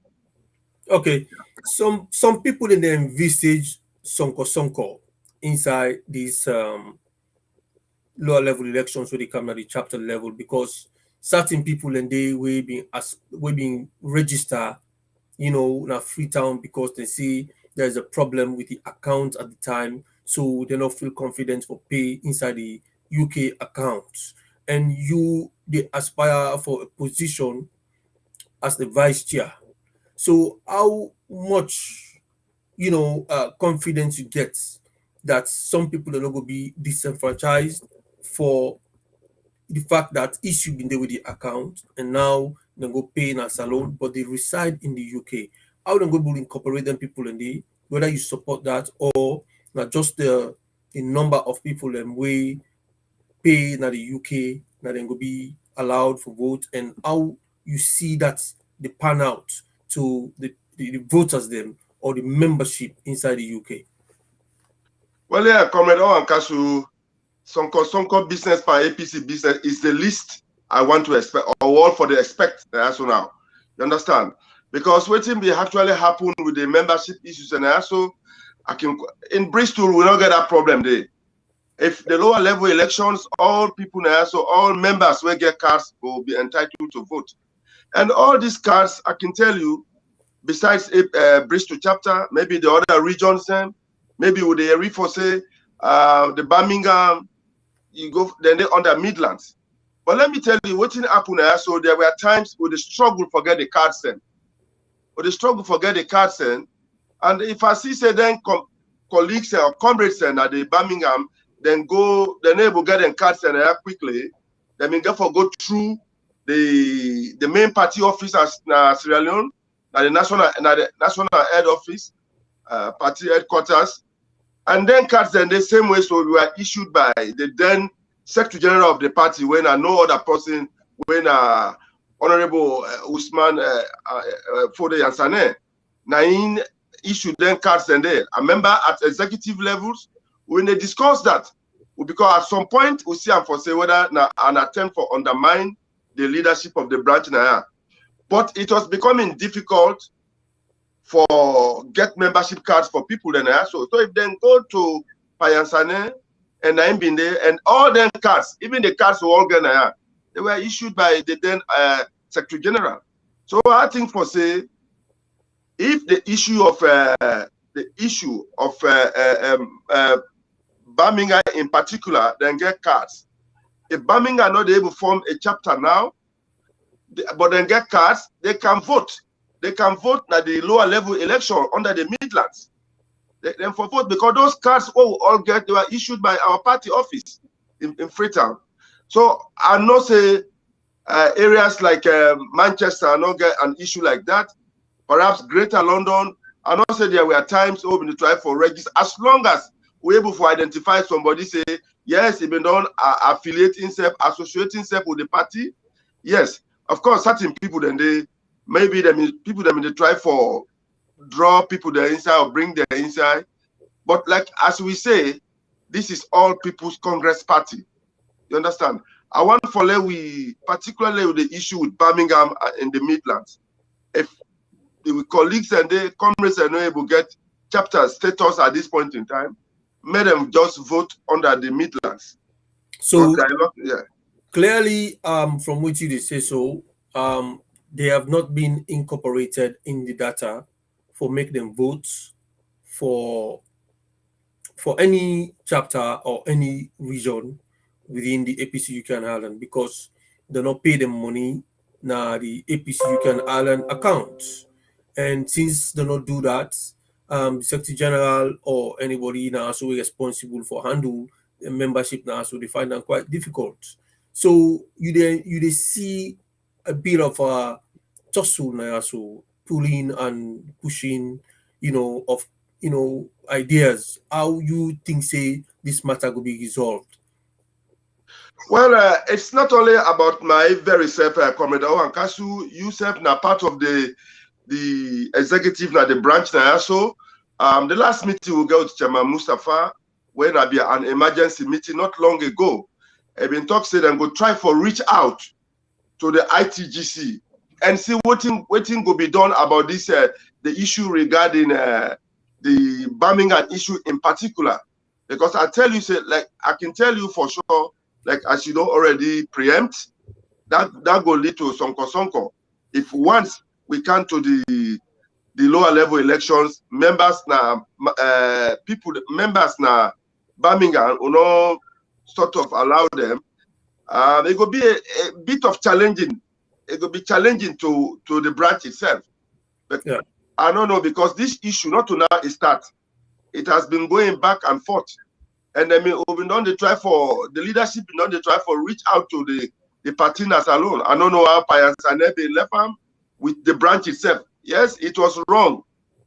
Okay. Some people in the envisage Sonko inside these lower level elections where they come at the chapter level, because certain people and they will being registered, in Freetown, because they see there's a problem with the account at the time, so they don't feel confident for pay inside the UK accounts, and they aspire for a position as the vice chair. So how much confidence you get that some people are not going to be disenfranchised for the fact that issue been there with the account, and now they go pay in a salon, but they reside in the UK. How they go to incorporate them people in the, whether you support that or not, just the number of people and way pay in the UK that then go be allowed for vote, and how you see that the pan out to the voters them or the membership inside the UK? Well, yeah, Comrade OrWanKaSu, Sonko business by APC business is the least I want to expect, or what for the expect also now. You understand? Because waiting be actually happen with the membership issues, and also I can in Bristol we don't get that problem there. If the lower level elections, all people now, so all members will get cards will be entitled to vote. And all these cards, I can tell you, besides Bristol chapter, maybe the other regions, maybe with the Erifo, say, the Birmingham, you go, then they under Midlands. But let me tell you, what happened now, so there were times with the struggle for get the cards sent. With the struggle for get the cards sent, and if I see, say, then colleagues or comrades at the Birmingham, then they will get them cards sent quickly, then we therefore go through the main party office as Sierra Leone, the national head office, party headquarters, and then cards then the same way. So we were issued by the then Secretary General of the party when no other person, when Honorable Usman Fode Yansane, Nain issued then cards and there. I remember at executive levels, when they discussed that, because at some point we see and for say whether an attempt for undermine the leadership of the branch now. But it was becoming difficult for get membership cards for people then. So if then go to Payansane and I'm been there, and all them cards, even the cards were all gonna, they were issued by the then Secretary General. So I think for say, if the issue of Birmingham in particular, then get cards. If Birmingham are not able to form a chapter now, but then get cards, they can vote. They can vote at the lower level election under the Midlands. Then for vote, because those cards all get, they were issued by our party office in Freetown. So I know say areas like Manchester are not get an issue like that. Perhaps Greater London, I know say there were times we try for register, as long as we're able to identify somebody, say, yes, he been done affiliate himself, associate himself with the party. Yes, of course, certain people then they try for draw people there inside or bring them inside. But like as we say, this is all People's Congress Party. You understand? I want for we particularly with the issue with Birmingham in the Midlands. If the colleagues and the comrades are not able to get chapter status at this point in time, made them just vote under the Midlands. So clearly, from which you say so, they have not been incorporated in the data for make them votes for any chapter or any region within the APC UK and Ireland, because they not pay them money na the APC UK and Ireland accounts. And since they not do that, the Secretary General or anybody now so responsible for handle the membership now, so they find them quite difficult. So you see a bit of a tussle now, so pulling and pushing, of ideas. How you think say this matter will be resolved? Well, it's not only about my very self, Comrade OrWanKaSu. You self now part of the executive now the branch now. So the last meeting we go to Chairman Mustafa when I be an emergency meeting not long ago. I've been talk said I'm go try for reach out to the ITGC and see what will be done about this the issue regarding the Birmingham issue in particular. Because I tell you, say, like I can tell you for sure, like as you don't already preempt, that will lead to sonko. If once we come to the lower level elections, members now Birmingham will not sort of allow them. It will be a bit of challenging. It will be challenging to the branch itself. But yeah. I don't know, because this issue not to now start. It has been going back and forth. And I mean, we've been on the try for the leadership, been on the try for reach out to the partners alone. I don't know how Payansane left them with the branch itself. Yes, it was wrong.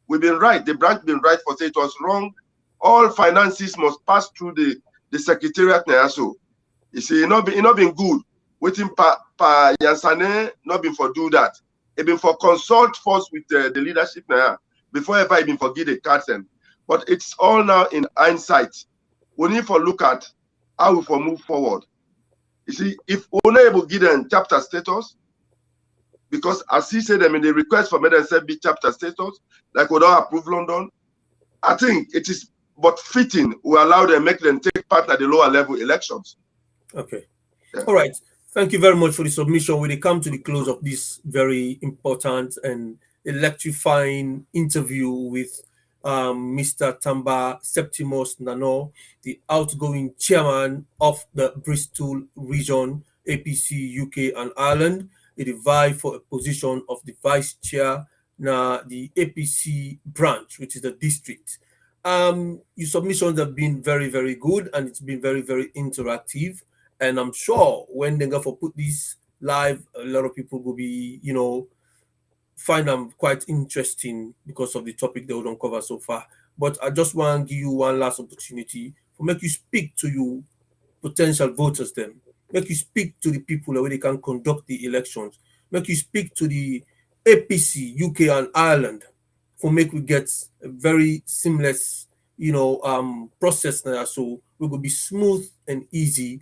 We've been right. The branch been right for say it was wrong. All finances must pass through the secretariat now. So you see, it not been good. Waiting Payansane not been for do that. It been for consult first with the leadership now before ever even forget the cards. But it's all now in hindsight. We need to look at how we for move forward. You see, if we're not able to give them chapter status, because as he said, the request for medicine be chapter status, like we don't approve London, I think it is but fitting we allow them, make them take part at the lower level elections. Okay. Yeah. All right. Thank you very much for the submission. We come to the close of this very important and electrifying interview with Mr. Tamba Septimus Nanoh, the outgoing chairman of the Bristol region, APC UK and Ireland. He vied for a position of the vice chair na the APC branch, which is the district. Your submissions have been very, very good, and it's been very, very interactive. And I'm sure when they go for put this live, a lot of people will be, find them quite interesting because of the topic they would uncover so far. But I just want to give you one last opportunity to make you speak to your potential voters then. Make you speak to the people where they can conduct the elections. Make you speak to the APC, UK and Ireland, for make we get a very seamless, process now. So we will be smooth and easy.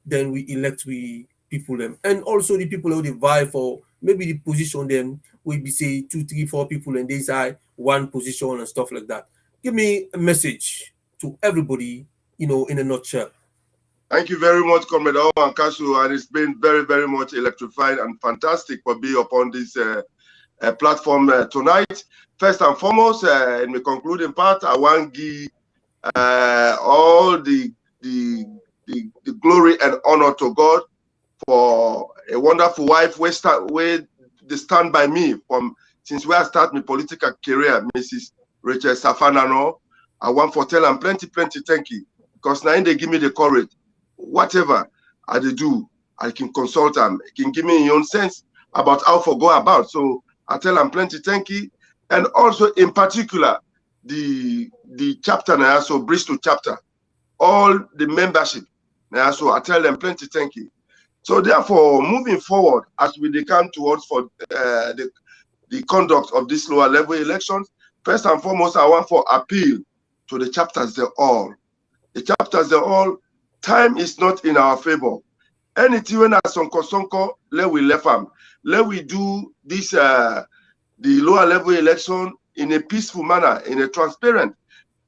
Then we elect we people them. And also the people who they vie for maybe the position them will be say 2, 3, 4 people and they say one position and stuff like that. Give me a message to everybody, in a nutshell. Thank you very much, Comrade OrWanKaSu, and it's been very, very much electrifying and fantastic for being upon this platform tonight. First and foremost, in the concluding part, I want to give all the glory and honor to God for a wonderful wife where they stand by me from since where I start my political career, Mrs. Rachel Nanoh. I want to tell them plenty thank you, because now they give me the courage. Whatever I do, I can consult them. It can give me your own sense about how to go about. So I tell them plenty thank you. And also in particular, the chapter now, so Bristol chapter, all the membership now, so I tell them plenty thank you. So therefore, moving forward, as we come towards for the conduct of this lower level elections, first and foremost, I want to appeal to the chapters they all. The chapters they all, time is not in our favor. Anything when sonko, let we left them. Let we do this the lower level election in a peaceful manner, in a transparent.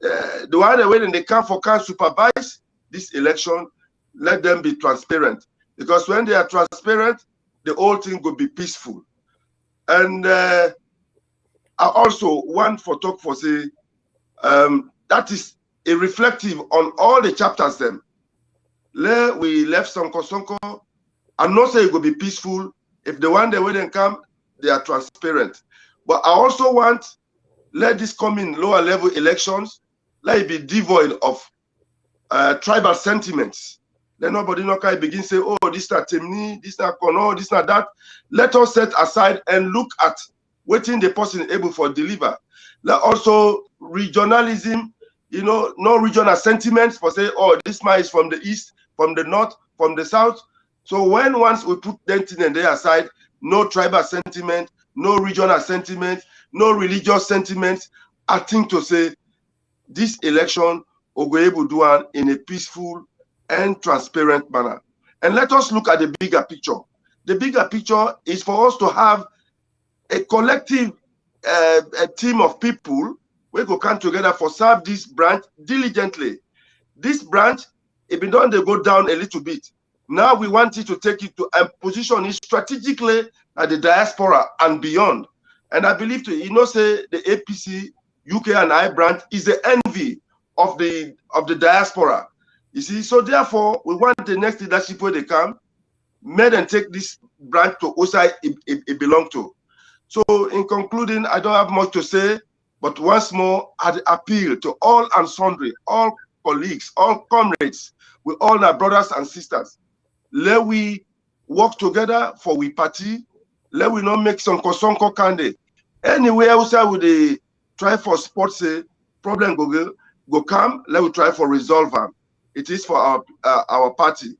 The one way they can supervise this election, let them be transparent. Because when they are transparent, the whole thing will be peaceful. And I also want for talk for say that is a reflective on all the chapters them. We left Sonko. I'm not saying it will be peaceful. If the one day when they come, they are transparent. But I also want let this come in lower level elections, let it be devoid of tribal sentiments. Then nobody no can begin say, oh, this not Temni, this not Kono, this not that. Let us set aside and look at waiting the person able for deliver. Let also regionalism, no regional sentiments for say, oh, this man is from the east, from the north, from the south. So once we put them in there aside, no tribal sentiment, no regional sentiment, no religious sentiments, I think to say this election will be able to do it in a peaceful and transparent manner. And let us look at the bigger picture. The bigger picture is for us to have a collective a team of people we go come together for serve this branch diligently. This branch, it been done, they go down a little bit. Now we want it to take it to and position it strategically at the diaspora and beyond. And I believe say the APC UK and I branch is the envy of the diaspora. You see, so therefore we want the next leadership where they come, made and take this branch to OSI it belong to. So in concluding, I don't have much to say, but once more, I appeal to all and sundry, all colleagues, all comrades, we all are brothers and sisters. Let we work together for we party. Let we not make some kosonko candy. Anywhere else we they try for sports problem go come. Let we try for resolve them. It is for our party.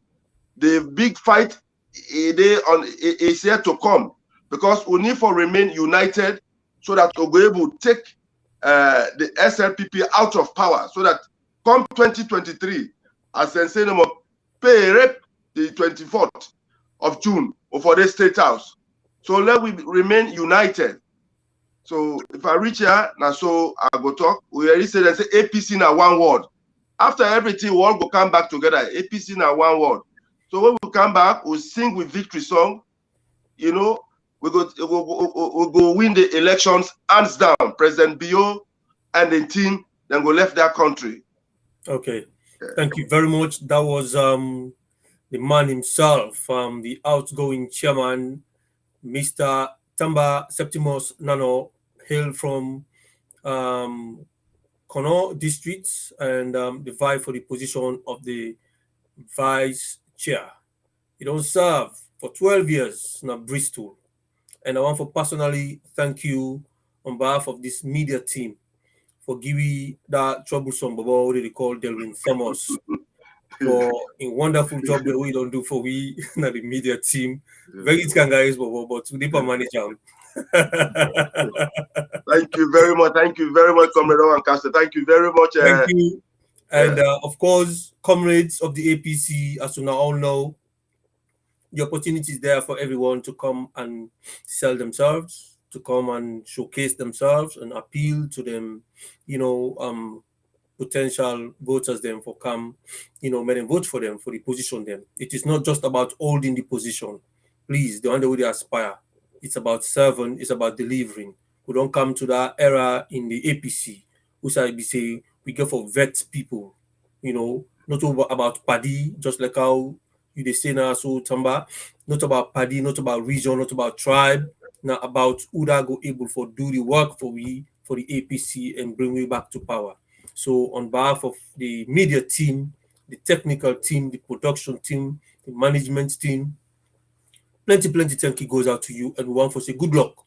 The big fight is here to come because we need to remain united so that we'll be able to take the SLPP out of power so that come 2023, as they say, no more pay rep the 24th of June for the State House. So let we remain united. So if I reach here, now so I go talk. We already say they say APC now one word. After everything, we all go come back together. APC now one word. So when we come back, we'll sing with victory song. You know, we go win the elections hands down. President Bio and the team then go left that country. Okay, thank you very much. That was the man himself, the outgoing chairman, Mr. Tamba Septimus Nanoh, hail from Kono districts and the vie for the position of the vice chair. He don't serve for 12 years in Bristol. And I want to personally thank you on behalf of this media team for giving that troublesome baba what they call Delvin Thomas for a wonderful job that we don't do for we not the media team. Very good guys, but to deeper manager. Thank you very much. Thank you very much, Comrade OrWanKaSu. Thank you very much. Thank you. And of course, comrades of the APC, as you now all know, the opportunity is there for everyone to come and sell themselves, to come and showcase themselves and appeal to them, potential voters them for come, make them vote for them for the position them. It is not just about holding the position. Please, the one way they aspire. It's about serving, it's about delivering. We don't come to that era in the APC, which I be say we go for vet people, not about party, just like how you they say now, so Tamba, not about party, not about region, not about tribe, not about who that go able for do the work for we for the APC and bring we back to power. So on behalf of the media team, the technical team, the production team, the management team, plenty thank you goes out to you, and we want to say good luck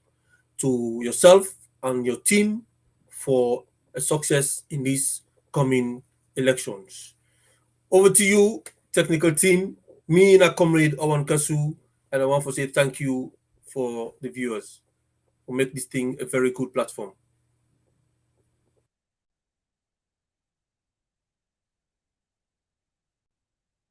to yourself and your team for a success in these coming elections. Over to you, technical team. Me and a comrade OrWanKaSu, and I want to say thank you for the viewers who make this thing a very good platform.